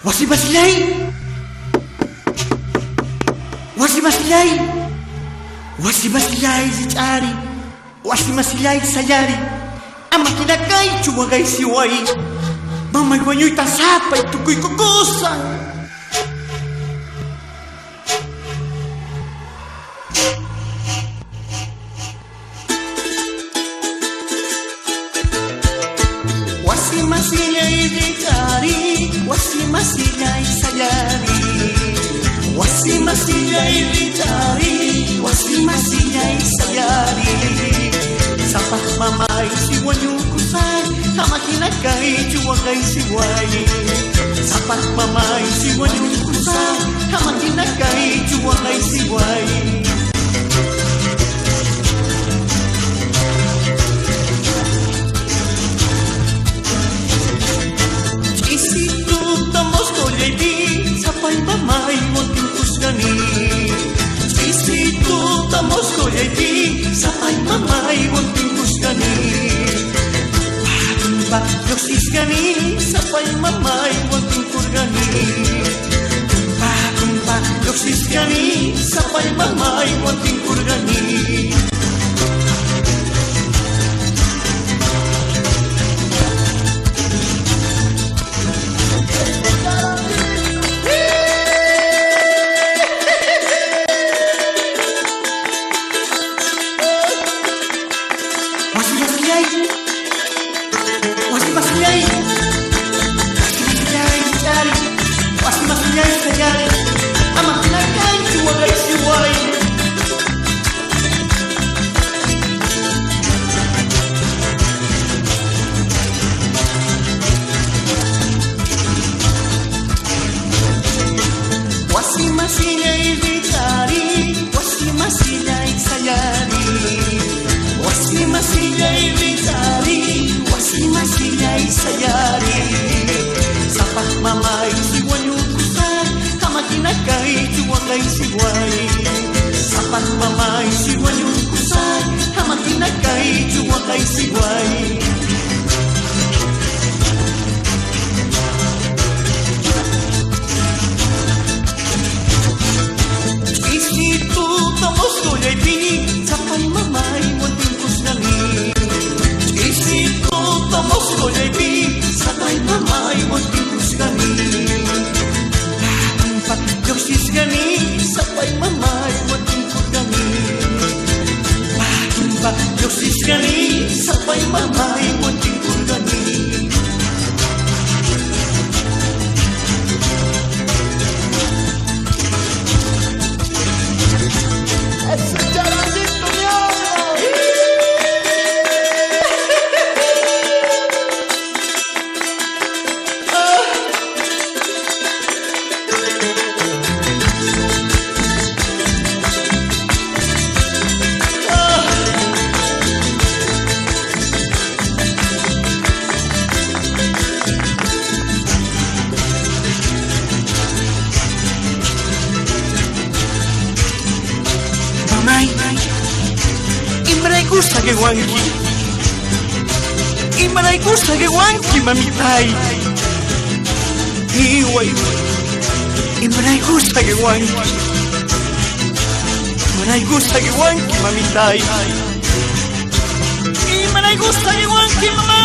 Wasi masilay! Wasi masilay! Wasi masilay si Chari, wasi masilay sayari, ama kinakay chuwagay siway, mamaywanyo'y tasapay tukoy kukusan. Wasi masilay si Chari, wasi masilay sayari, wasi masilay si Chari, wasi masilay sayari. Sa pagmamay siwan yung kusay, tama kinagay chuwagay siway. Sa pagmamay siwan yung kusay, tama kinagay chuwagay siway. Isito tamos kolay di, sa pagmamay munting kusgani. Isito tamos kolay di, sa pagmamay munting kusgani. Pagumbat yoksis gani, sa pagmamay munting kurgani. Pagumbat yoksis gani, sa pagmamay munting kurgani. Wasi masilay di Chari, wasi masilay sayari. Wasi masilay di Chari, wasi masilay sayari. Sa pagmamay siwan yung kusay, tama kinagay chuwagay siway. Sa pagmamay siwan yung kusay, tama kinagay chuwagay siway. Isito tamos kolay di, sa pagmamay munting kusgani. Isito tamos kolay di, sa pagmamay munting kusgani. Pagumpat yoksis gani, sa pagmamay munting kurgani. Pagumpat yoksis gani, sa pagmamay munting kurgani. Imaray gusta que wanki, imaray gusta que wanki mamitay. Iway, imaray gusta que wanki, imaray gusta que wanki mamitay. Imaray gusta que wanki mamá.